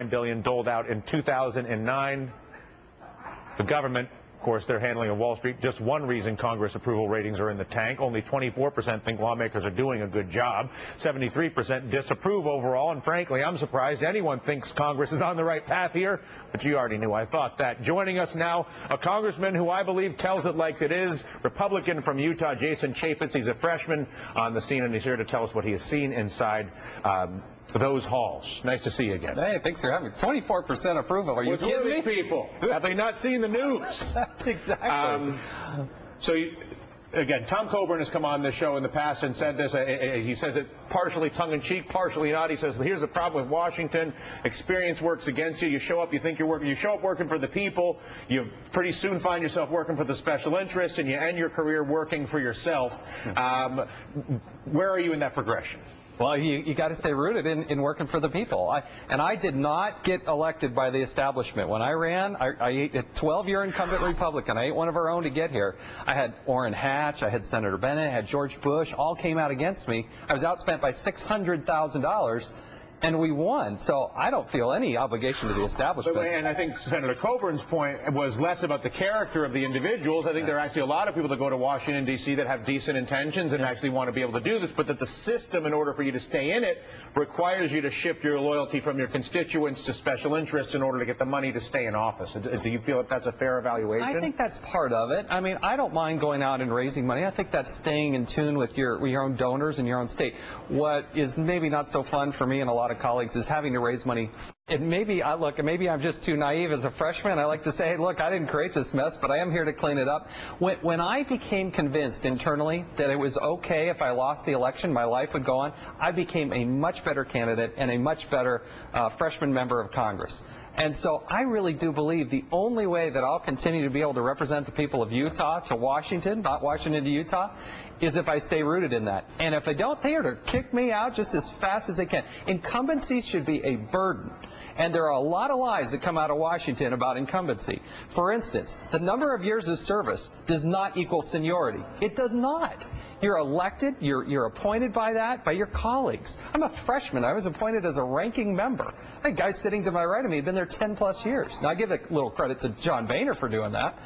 $9 billion doled out in 2009. The government, of course, their handling of Wall Street, just one reason Congress approval ratings are in the tank. Only 24% think lawmakers are doing a good job. 73% disapprove overall. And frankly, I'm surprised anyone thinks Congress is on the right path here. But you already knew I thought that. Joining us now, a congressman who I believe tells it like it is, Republican from Utah, Jason Chaffetz. He's a freshman on the scene, and he's here to tell us what he has seen inside those halls. Nice to see you again. Hey, thanks for having me. 24% approval. Are you kidding me? People, have they not seen the news? Exactly. Again, Tom Coburn has come on this show in the past and said this. He says it partially tongue-in-cheek, partially not. He says, here's the problem with Washington. Experience works against you. You show up, you think you're working. You show up working for the people. You pretty soon find yourself working for the special interests, and you end your career working for yourself. Where are you in that progression? Well, you got to stay rooted in working for the people. I did not get elected by the establishment. When I ran, I ate a 12-year incumbent Republican. I ate one of our own to get here. I had Orrin Hatch, I had Senator Bennett, I had George Bush, all came out against me. I was outspent by $600,000. And we won, so I don't feel any obligation to the establishment. And I think Senator Coburn's point was less about the character of the individuals. I think there are actually a lot of people that go to Washington, D.C. that have decent intentions and actually want to be able to do this, but that the system, in order for you to stay in it, requires you to shift your loyalty from your constituents to special interests in order to get the money to stay in office. Do you feel that that's a fair evaluation? I think that's part of it. I mean, I don't mind going out and raising money. I think that's staying in tune with your own donors and your own state. What is maybe not so fun for me and a lot of colleagues is having to raise money. And maybe I'm just too naive as a freshman. I like to say, hey, look, I didn't create this mess, but I am here to clean it up. When I became convinced internally that it was okay if I lost the election, my life would go on, I became a much better candidate and a much better freshman member of Congress. And so I really do believe the only way that I'll continue to be able to represent the people of Utah to Washington, not Washington to Utah, is if I stay rooted in that. And if I don't, they are to kick me out just as fast as they can. Incumbency should be a burden. And there are a lot of lies that come out of Washington about incumbency. For instance, the number of years of service does not equal seniority. It does not. You're elected, you're appointed by that, by your colleagues. I'm a freshman. I was appointed as a ranking member. That guy sitting to my right of me had been there 10+ years. Now, I give a little credit to John Boehner for doing that,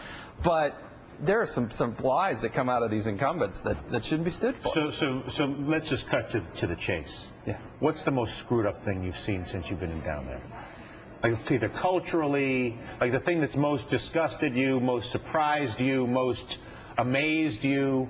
but there are some lies that come out of these incumbents that shouldn't be stood for. So let's just cut to the chase. Yeah. What's the most screwed up thing you've seen since you've been down there? Like either culturally, like the thing that's most disgusted you, most surprised you, most amazed you?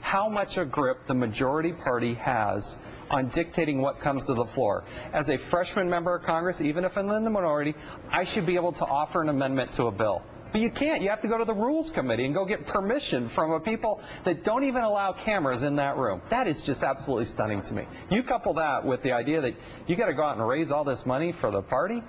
How much a grip the majority party has on dictating what comes to the floor. As a freshman member of Congress, even if I'm in the minority, I should be able to offer an amendment to a bill. But you can't. You have to go to the Rules Committee and go get permission from a people that don't even allow cameras in that room. That is just absolutely stunning to me. You couple that with the idea that you got to go out and raise all this money for the party.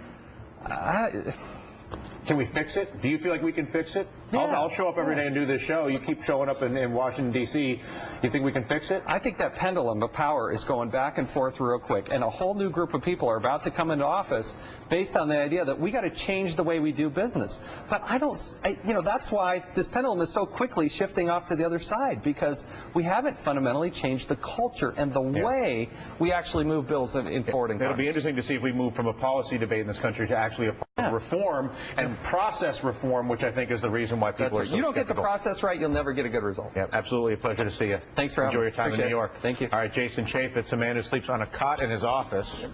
Can we fix it? Do you feel like we can fix it? Yeah. I'll show up every day and do this show. You keep showing up in Washington, D.C. You think we can fix it? I think that pendulum of power is going back and forth real quick, and a whole new group of people are about to come into office based on the idea that we got to change the way we do business. But that's why this pendulum is so quickly shifting off to the other side, because we haven't fundamentally changed the culture and the way we actually move bills forward in Congress. It'll be interesting to see if we move from a policy debate in this country to actually a reform and process reform, which I think is the reason why people are so You don't skeptical. get the process right, you'll never get a good result. Yeah, absolutely. A pleasure to see you. Thanks for having me. Enjoy your time in New York. Thank you. All right, Jason Chaffetz, a man who sleeps on a cot in his office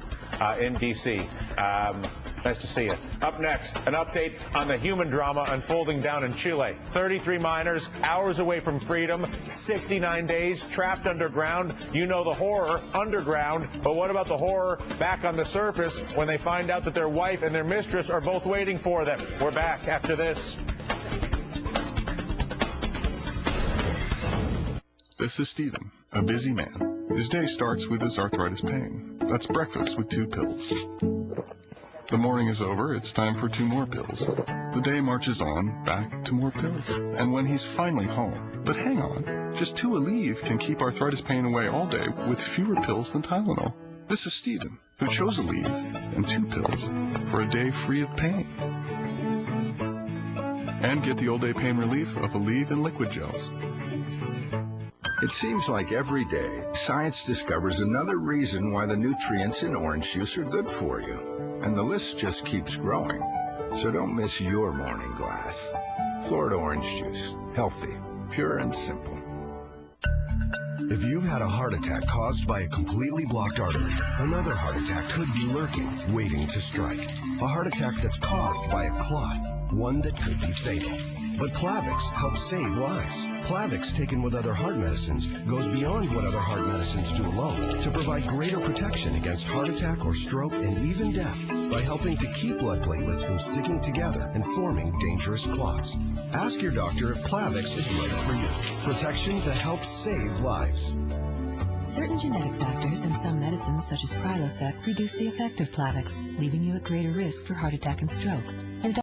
in D.C. Nice to see you. Up next, an update on the human drama unfolding down in Chile. 33 miners, hours away from freedom, 69 days, trapped underground. You know the horror underground, but what about the horror back on the surface when they find out that their wife and their mistress are both waiting for them? We're back after this. This is Stephen, a busy man. His day starts with his arthritis pain. That's breakfast with 2 pills. The morning is over, it's time for 2 more pills. The day marches on, back to more pills. And when he's finally home, but hang on, just 2 Aleve can keep arthritis pain away all day with fewer pills than Tylenol. This is Stephen, who chose Aleve and 2 pills for a day free of pain. And get the all-day pain relief of Aleve and liquid gels. It seems like every day, science discovers another reason why the nutrients in orange juice are good for you. And the list just keeps growing. So don't miss your morning glass. Florida orange juice. Healthy, pure and simple. If you've had a heart attack caused by a completely blocked artery, another heart attack could be lurking, waiting to strike. A heart attack that's caused by a clot, one that could be fatal. But Plavix helps save lives. Plavix, taken with other heart medicines, goes beyond what other heart medicines do alone to provide greater protection against heart attack or stroke and even death by helping to keep blood platelets from sticking together and forming dangerous clots. Ask your doctor if Plavix is right for you. Protection that helps save lives. Certain genetic factors and some medicines, such as Prilosec, reduce the effect of Plavix, leaving you at greater risk for heart attack and stroke.